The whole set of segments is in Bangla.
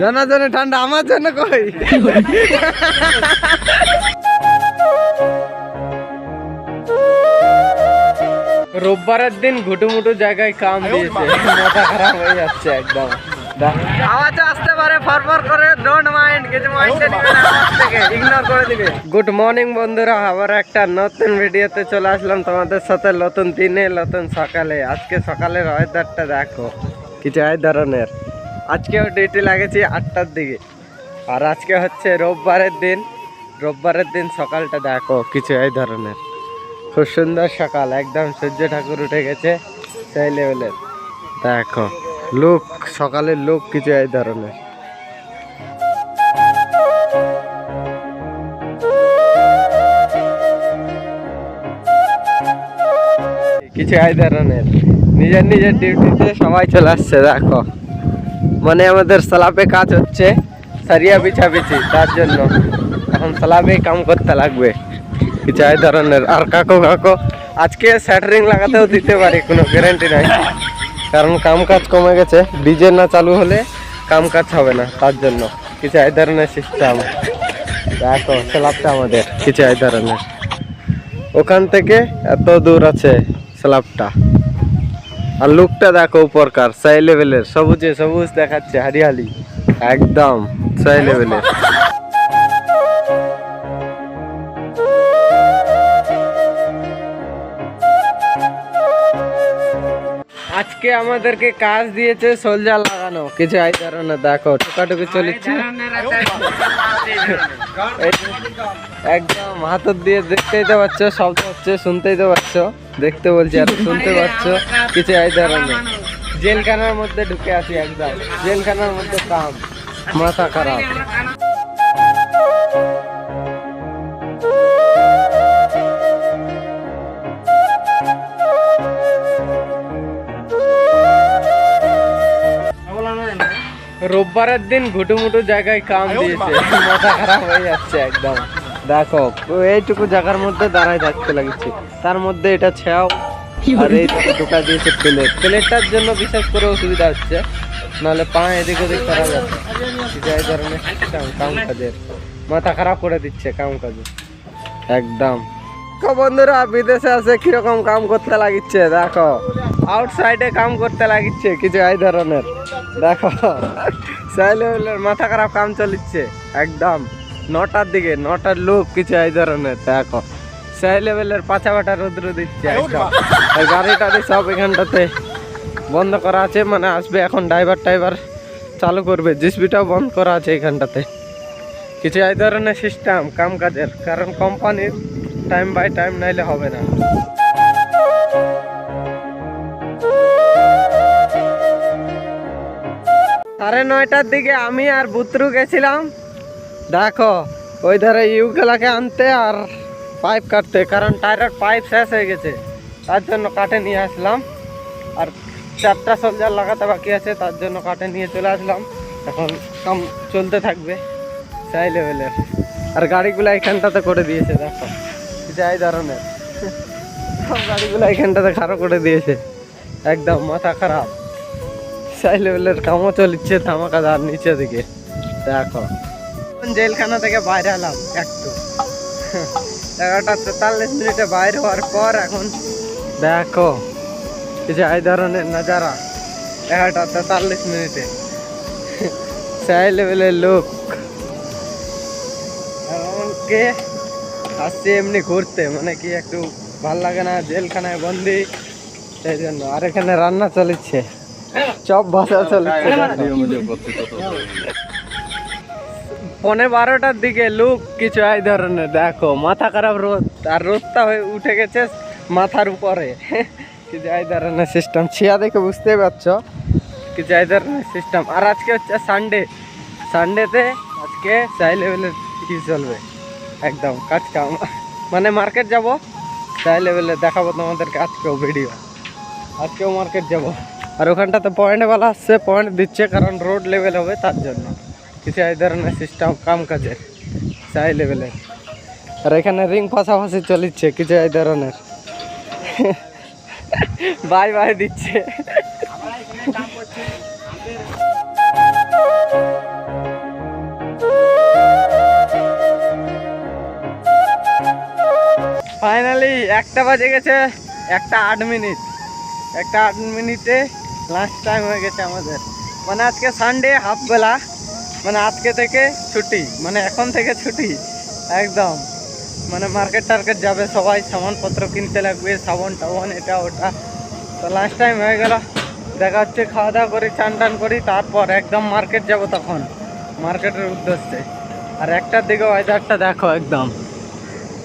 জানার জন্য ঠান্ডা, আমার জন্য কই। রোববারের দিন ঘুটুমুটু জায়গায় কাম দিয়েছে, মাথা খারাপ হয়ে যাচ্ছে একদম। আওয়াজ আসতে পারে ফরফর করে, ডোন্ট মাইন্ড, কিছু মাইন্ডে নিবে না, আওয়াজ থেকে ইগনোর করে দিবে। গুড মর্নিং বন্ধুরা, আবার একটা নতুন ভিডিওতে চলে আসলাম তোমাদের সাথে, নতুন দিনে নতুন সকালে। আজকে সকালের ওয়েদারটা দেখো, কিছু এই ধরনের। আজকেও ডিউটি লাগেছি 8টার দিকে, আর আজকে হচ্ছে রোববারের দিন। রোববারের দিন সকালটা দেখো কিছু এই ধরনের, খুব সুন্দর সকাল, একদম সূর্য ঠাকুর উঠে গেছে সেই লেভেলের। দেখো লুক, সকালের লুক কিছু এই ধরনের। কিছু এই ধরনের নিজের নিজের ডিউটিতে সবাই চলে আসছে। দেখো মানে আমাদের স্ল্যাবে কাজ হচ্ছে, সারিয়া বিছাবিছি, তার জন্য এখন স্ল্যাবে কাম করতে লাগবে কিছু এই ধরনের। আর কাকো আজকে স্যাটারিং লাগাতেও দিতে পারি, কোনো গ্যারান্টি নাই, কারণ কাম কাজ কমে গেছে। ডিজে না চালু হলে কাম কাজ হবে না, তার জন্য কিছু এই ধরনের সিস্টেম। দেখো স্ল্যাবটা আমাদের কিছু এই ধরনের, ওখান থেকে এত দূর আছে স্ল্যাবটা। আর লুকটা দেখো উপরকার, সেই লেভেলের, সবুজে সবুজ দেখাচ্ছে, হরিয়ালি একদম সেই লেভেলের। আজকে আমাদেরকে কাজ দিয়েছে সোলজার লাগানো কিছু এই ধরনের। দেখো টুকাটুকি চলেছে একদম হাতের দিয়ে, দেখতেই তো পাচ্ছ, শব্দ হচ্ছে, শুনতেই তো পাচ্ছ, দেখতে বলছি আর শুনতে পাচ্ছ কিছু এই ধরনের। জেলখানার মধ্যে ঢুকে আছি একদম, জেলখানার মধ্যে কাম, মাথা খারাপ। রোববারের দিন ঘুটুমুটু জায়গায় কাম দিয়েছে, মাথা খারাপ হয়ে যাচ্ছে একদম। দেখো এইটুকু জায়গার মধ্যে দাঁড়ায় থাকতে লাগছে, তার মধ্যে এটা ছেও, আর এইটুকু ঢোকা দিয়েছে প্লেট। প্লেটটার জন্য বিশেষ করে অসুবিধা হচ্ছে, নাহলে পা এদিক ওদিক করা যাচ্ছে। এই ধরনের কাম কাজের মাথা খারাপ করে দিচ্ছে কাম কাজে একদম। বন্ধুরা বিদেশে আছে কিরকম কাম করতে লাগিচ্ছে, দেখো আউটসাইডে কাম করতে লাগিচ্ছে কিছু এই ধরনের। দেখো সেই লেভেলের মাথা খারাপ কাম চলিচ্ছে একদম। 9টার দিকে, 9টার লোক কিছু এই ধরনের। দেখো সেই লেভেলের পাছা বাটা রৌদ্র দিচ্ছে একদম। গাড়ি টাড়ি সব এখানটাতে বন্ধ করা আছে, মানে আসবে এখন ড্রাইভার চালু করবে। জিসবিটাও বন্ধ করা আছে এখানটাতে। কিছু এই ধরনের সিস্টেম কাম কাজের, কারণ কোম্পানির টাইম বাই টাইম নাইলে হবে না। 9:30টার দিকে আমি আর বুতরু গেছিলাম, দেখো ওই ধারে ইউগুলাকে আনতে আর পাইপ কাটতে, কারণ টায়ারের পাইপ শেষ হয়ে গেছে, তার জন্য কাটে নিয়ে আসলাম। আর 4টা সোলজার লাগাতে বাকি আছে, তার জন্য কাটে নিয়ে চলে আসলাম। এখন কাম চলতে থাকবে সেই লেভেলের। আর গাড়িগুলো এখানটাতে করে দিয়েছে, দেখো যাই ধরনের সব গাড়িগুলো এখানটাতে খারাপ করে দিয়েছে একদম, মাথা খারাপ সেই লেভেলের কামও চলছে ধামাকাদার নিচে দিকে। দেখো জেলখানা থেকে বাইরে এলাম একটু, 11:43 বাইরে হওয়ার পর এখন দেখো কিছু এই ধরনের নজারা। 11:43 সেই লেভেলের লোক কে আসছে এমনি ঘুরতে, মানে কি একটু ভাল লাগে না, জেলখানায় বন্দি, সেই জন্য। আর এখানে রান্না চলছে, চপ ভাজা চলছে। 12:15টার দিকে লোক কিছু এই ধরনের। দেখো মাথা খারাপ রোদ, আর রোদটা হয়ে উঠে গেছে মাথার উপরে কিছু এই ধরনের সিস্টেম। ছিয়া দেখে বুঝতেই পারছো কিছু এই ধরনের সিস্টেম। আর আজকে হচ্ছে সানডেতে আজকে সেই লেভেলের কি চলবে একদম কাজ কাম, মানে মার্কেট যাব সেই লেভেলে দেখাবো তোমাদেরকে আজকেও ভিডিও। আজকেও মার্কেট যাব, আর ওখানটাতে পয়েন্টওয়ালা আসছে, পয়েন্ট দিচ্ছে, কারণ রোড লেভেল হবে তার জন্য। কিছু এই ধরনের সিস্টেম কাম কাজের সেই লেভেলের। আর এখানে রিং পাশাপাশি চলিচ্ছে কিছু এই ধরনের, বাই বাই দিচ্ছে। 1টা বাজে গেছে, 1:08। 1:08 লাঞ্চ টাইম হয়ে গেছে আমাদের। মানে আজকে সানডে হাফ বেলা, মানে আজকে থেকে ছুটি, মানে এখন থেকে ছুটি একদম। মানে মার্কেট টার্কেট যাবে সবাই, সামানপত্র কিনতে লাগবে, সাবান টাবান এটা ওটা। তো লাঞ্চ টাইম হয়ে গেল, দেখা হচ্ছে খাওয়া দাওয়া করি, চান টান করি, তারপর একদম মার্কেট যাব, তখন মার্কেটের উদ্দেশ্যে। আর 1টার দিকে ওয়েদারটা দেখো, একদম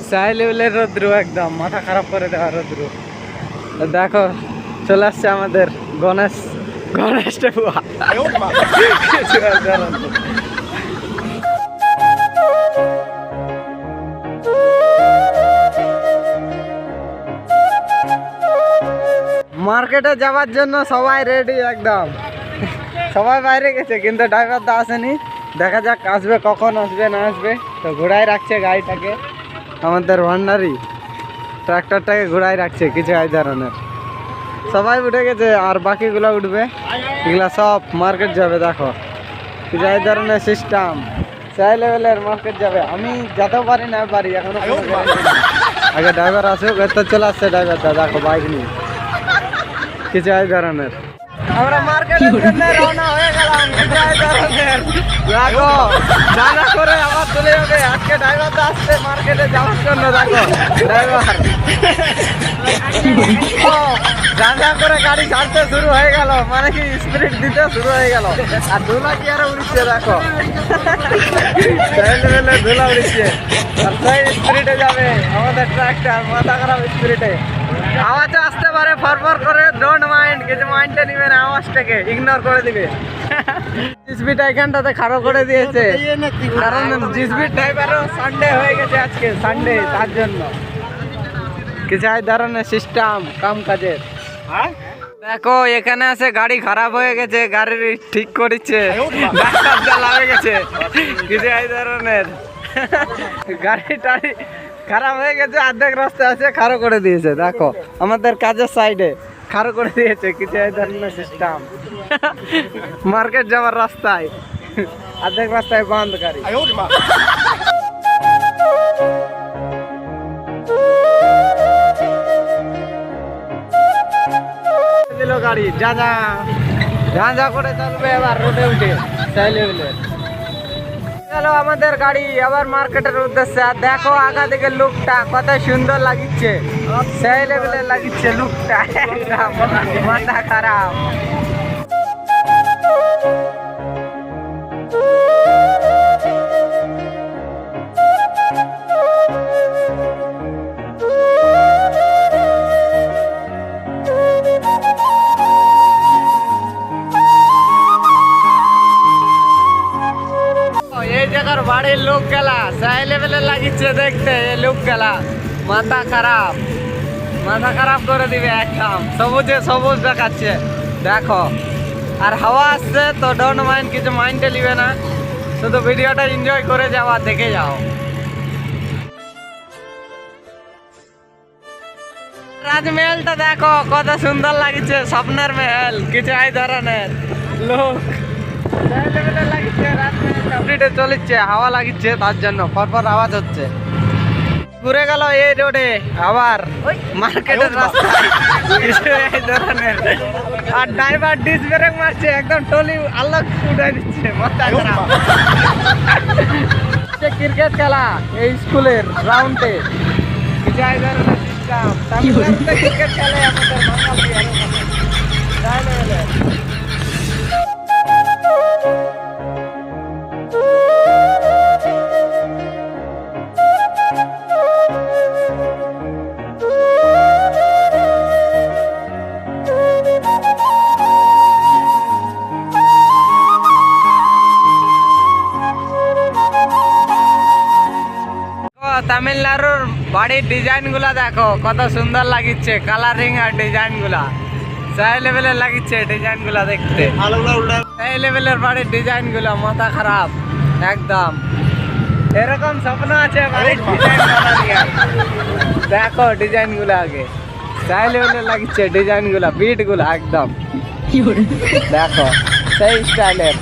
সাই লেভেলের রোদ্রু, একদম মাথা খারাপ করে দেওয়া রোদ্রু। দেখো চলে আসছে আমাদের গণেশ টেপুয়া। মার্কেটে যাওয়ার জন্য সবাই রেডি একদম, সবাই বাইরে গেছে, কিন্তু ড্রাইভার তো আসেনি। দেখা যাক আসবে, কখন আসবে না আসবে। তো ঘোড়ায় রাখছে গাড়িটাকে, আমাদের ভান্ডারি ট্রাক্টরটাকে ঘোড়ায় রাখছে কিছু এই ধরনের। সবাই উঠে গেছে, আর বাকিগুলো উঠবে, এগুলা সব মার্কেট যাবে। দেখো কিছু এই ধরনের সিস্টেম, সেই লেভেলের মার্কেট যাবে। আমি যেতেও পারি না পারি এখনো, আগে ড্রাইভার আসুক। তো চলে আসছে ড্রাইভারটা, দেখো বাইক নিয়ে কিছু এই ধরনের। আমরা মার্কেটের জন্য রওনা হয়ে গেলাম, দেখো জানা করে আবার চলে যাবে। আজকে ড্রাইভার তো আসছে মার্কেটে যাওয়ার জন্য। দেখো ড্রাইভার জানা করে গাড়ি ছাড়তে শুরু হয়ে গেল, মানে কি স্পিড দিতে শুরু হয়ে গেল। আর ধুলা কি আরো উড়িচ্ছে, দেখো ধুলা উড়িচ্ছে। আর সেই স্পিডে যাবে আমাদের ট্রাকটার, মাথা খারাপ স্পিডে। আওয়াজ আসতে পারে ফরফর করে, ডোন্ট মাইন্ড, কিছু মাইন্ডে নিবে না, আওয়াজটাকে ইগনোর করে দিবে। জিসবিটা এখানটাতে খারাপ করে দিয়েছে, কারণ জিসবির ড্রাইভারও সানডে হয়ে গেছে আজকে, সানডে, তার জন্য কিছু এই ধরনের সিস্টেম কাম কাজের। দেখো এখানে আছে গাড়ি খারাপ হয়ে গেছে, গাড়ি ঠিক করেছে, ডাক্তার জাল হয়ে গেছে কিছু এই ধরনের। গাড়ি টাড়ি খারাপ হয়ে গেছে, অর্ধেক রাস্তা আছে খারাপ করে দিয়েছে। দেখো আমাদের কাজের সাইডে খারাপ করে দিয়েছে কিছু এই ধরনের সিস্টেম। মার্কেট যাওয়ার রাস্তায় অর্ধেক রাস্তায় বন্ধ গাড়ি। দিল গাড়ি, যা করে চলবে এবার রোডে উঠে সেই লেভেলের। গেল আমাদের গাড়ি আবার মার্কেটের উদ্দেশ্যে। আর দেখো আগা থেকে লুকটা কত সুন্দর লাগিচ্ছে, সেই লেভেলের লাগিচ্ছে লুকটা, মাথা খারাপ। এই জায়গার বাড়ির লোক গেলা সেই লেভেলে লাগিচ্ছে দেখতে, এই লোক গেলা মাথা খারাপ করে দিবে একদম। সবুজে সবুজ দেখাচ্ছে দেখো, আর হাওয়া আসছে তো ডোন্ট মাইন্ড, কিছু মাইন্ডে নিবে না, শুধু ভিডিওটা এনজয় করে যাওয়া, দেখে যাও। রাজমহলটা দেখো কত সুন্দর লাগছে, স্বপ্নের মহল কিছু এই ধরনের লোক চলিচ্ছে, হাওয়া লাগিচ্ছে, তার জন্য পরপর আওয়াজ হচ্ছে। ঘুরে গেল এই রোডে আবার মার্কেটের রাস্তায় এই ধরনের। আর ড্রাইভার ডিস ব্রেক মারছে, একদম টলি আল্লাহ উঠাই দিচ্ছে, মাথা খারাপ। ক্রিকেট খেলা এই স্কুলের গ্রাউন্ডে, ক্রিকেট খেলে আমাদের তামিলনাড়ুর বাড়ির ডিজাইন গুলা দেখো কত সুন্দর লাগিচ্ছে, কালারিং আর ডিজাইন গুলা সেই লেভেলের লাগিচ্ছে ডিজাইন গুলা দেখতে। সেই লেভেলের বাড়ির ডিজাইন গুলা মাথা খারাপ একদম। এরকম স্বপ্ন আছে বাড়ির ডিজাইন বানানোর। দেখো ডিজাইন গুলা আগে সেই লেভেলের লাগিচ্ছে, ডিজাইন গুলা বিট গুলা একদম দেখো সেই স্টাইলের।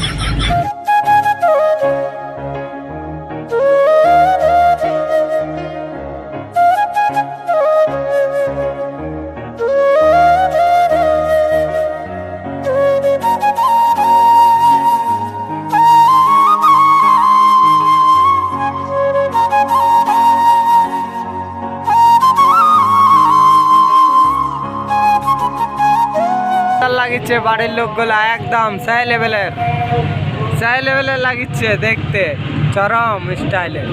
লাগিচ্ছে বাড়ির লোকগুলা, একদম সেই লেভেলের লাগিচ্ছে দেখতে, চরম স্টাইলে।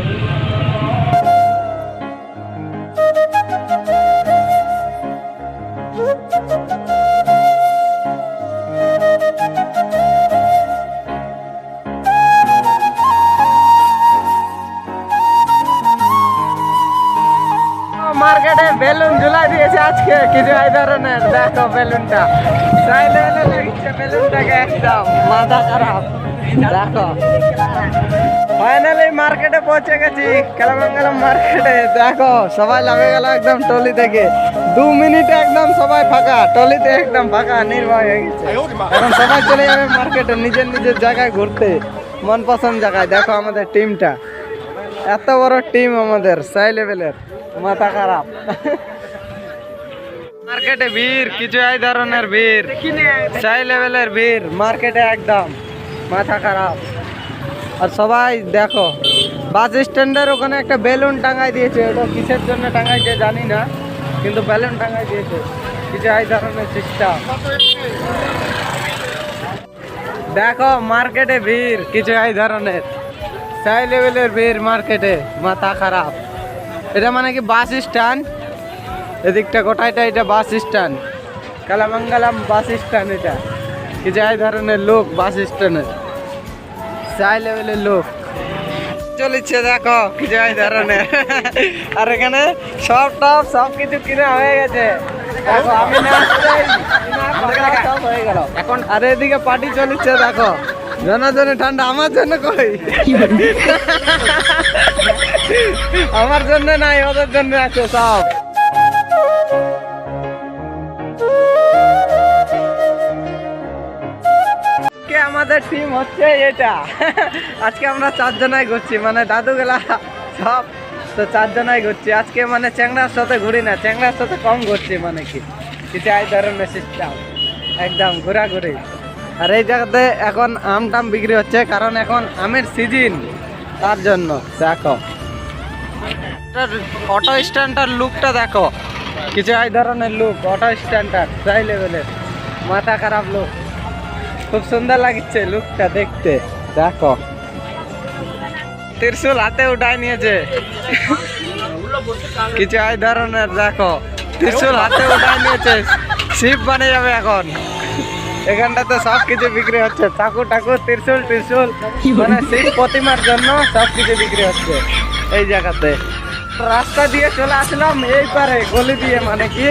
মার্কেটে বেলুন ঝুলাই দিয়েছে আজকে কিছু এই ধরনের, দেখো বেলুনটা সেই লেভেলে লাগিচ্ছে বেলুনটাকে, একদম মাথা খারাপ। দেখো ফাইনালি মার্কেটে পৌঁছে গেছি, কেলামঙ্গলম মার্কেটে। দেখো সবাই লাভে গেল একদম টলি থেকে, 2 মিনিটে একদম সবাই ফাঁকা, টলিতে একদম ফাঁকা, নির্ভয় হয়ে গেছে। এখন সবাই চলে যাবে মার্কেটে নিজের নিজের জায়গায় ঘুরতে, মন পছন্দ জায়গায়। দেখো আমাদের টিমটা, এত বড় টিম আমাদের, সেই লেভেলের, মাথা খারাপ। মার্কেটে ভিড়, কিছু এই ধরনের ভিড়, সেই লেভেলের ভিড় মার্কেটে, একদম মাথা খারাপ। আর সবাই দেখো বাস স্ট্যান্ডের ওখানে একটা বেলুন টাঙাই দিয়েছে, ওটা কিসের জন্য টাঙাইছে জানি না, কিন্তু বেলুন টাঙাই দিয়েছে, কিছু এই ধরনের সিস্টেম। দেখো মার্কেটে ভিড়, কিছু এই ধরনের, সেই লেভেলের ভিড় মার্কেটে, মাথা খারাপ। এটা মানে কি বাস স্ট্যান্ড, এদিকটা গোটাইটা এটা বাস স্ট্যান্ড, কেলামঙ্গলম বাস স্ট্যান্ড। এটা কিছু এই ধরনের লোক বাস স্ট্যান্ডে, সেই লেভেলের লোক চলেছে। দেখো কিছু এই ধরনের, আর এখানে সব কিছু কিনা হয়ে গেছে। দেখো আমি সব হয়ে গেল এখন, আর এদিকে পার্টি চলেছে। দেখো জনে ঠান্ডা, আমার জন্য কই, আমার জন্য নাই, ওদের জন্য আছে সব। আমাদের টিম হচ্ছে এটা, আজকে আমরা 4 জনাই ঘুরছি, মানে দাদুগুলা সব তো 4 জনাই ঘুরছি আজকে, মানে চ্যাংড়ার সাথে ঘুরি না, চ্যাংড়ার সাথে কম ঘুরছি, মানে কি কিছু এই ধরনের সিস্টেম, একদম ঘোরাঘুরি। আর এই জায়গাতে এখন আম টাম বিক্রি হচ্ছে, কারণ এখন আমের সিজন, তার জন্য। দেখো অটো স্ট্যান্ডটার লুকটা দেখো, কিছু এই ধরনের লুক অটো স্ট্যান্ডার, সেই লেভেলের, মাথা খারাপ লুক, খুব সুন্দর লাগছে লুকটা দেখতে। দেখো ত্রিশূল হাতে উঠায় নিয়েছে, কিছু এই ধরনের, দেখো ত্রিশূল হাতে উঠায় নিয়েছে, শিব বানিয়ে যাবে এখন। এখানটাতে সব কিছু বিক্রি হচ্ছে, চাকু টাকু, ত্রিশূল, মানে শিব প্রতিমার জন্য সব কিছু বিক্রি হচ্ছে এই জায়গাতে। রাস্তা দিয়ে চলে আসলাম এই পারে, গলি দিয়ে, মানে কি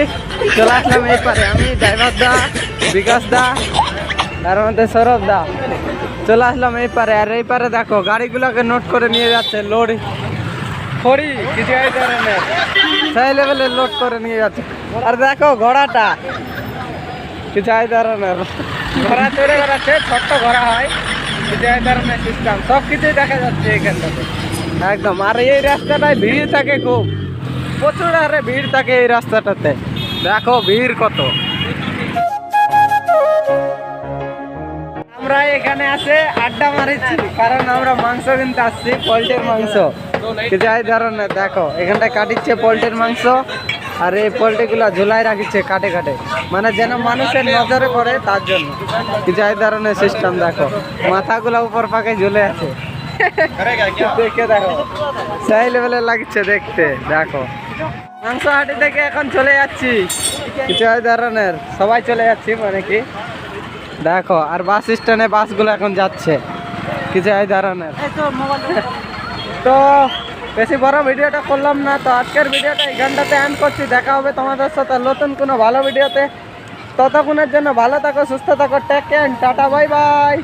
চলে আসলাম এই পারে, আমি ড্রাইভার দা, বিকাশ দা, তার মধ্যে সৌরভ দা, চলে আসলাম এই পারে। আর এই পারে দেখো গাড়িগুলোকে নোট করে নিয়ে যাচ্ছে, লোড খড়ি কিছু এই ধরনের, সেই লেভেলের লোড করে নিয়ে যাচ্ছে। আর দেখো ঘোড়াটা, কিছু এই ধরনের ঘোড়া তৈরি করাচ্ছে, ছোট্ট ঘোড়া হয়, কিছু এই ধরনের সিস্টেম, সব কিছুই দেখা যাচ্ছে এখানটাতে একদম। আর এই রাস্তাটায় ভিড় থাকে খুব, প্রচুর হারে ভিড় থাকে এই রাস্তাটাতে, দেখো ভিড় কত। আমরা এখানে আসে আড্ডা মারিছি, কারণ আমরা মাংস কিনতে আসছি, পোল্ট্রির মাংস, কিছু এই ধরনের। দেখো এখানটায় কাটিচ্ছে পোল্ট্রির মাংস, আর এই পোল্ট্রিগুলা ঝুলাই রাখিচ্ছে কাটে কাটে, মানে যেন মানুষের নজরে পড়ে তার জন্য, কিছু এই ধরনের সিস্টেম। দেখো মাথাগুলা উপর পাকে ঝুলে আছে, দেখে দেখো সেই লেভেলের লাগছে দেখতে। দেখো মাংস হাটি থেকে এখন চলে যাচ্ছি, কিছু এই ধরনের, সবাই চলে যাচ্ছি, মানে কি দেখো। আর বাস স্ট্যান্ডে বাসগুলো এখন যাচ্ছে, কিছু এই ধরনের। তো বেশি বড় ভিডিওটা করলাম না, তো আজকের ভিডিওটা এই ঘন্টাতে এন্ড করছি। দেখা হবে তোমাদের সাথে নতুন কোনো ভালো ভিডিওতে, ততক্ষণের জন্য ভালো থাকো, সুস্থ থাকো, টেক কেয়ার, টাটা, বাই বাই।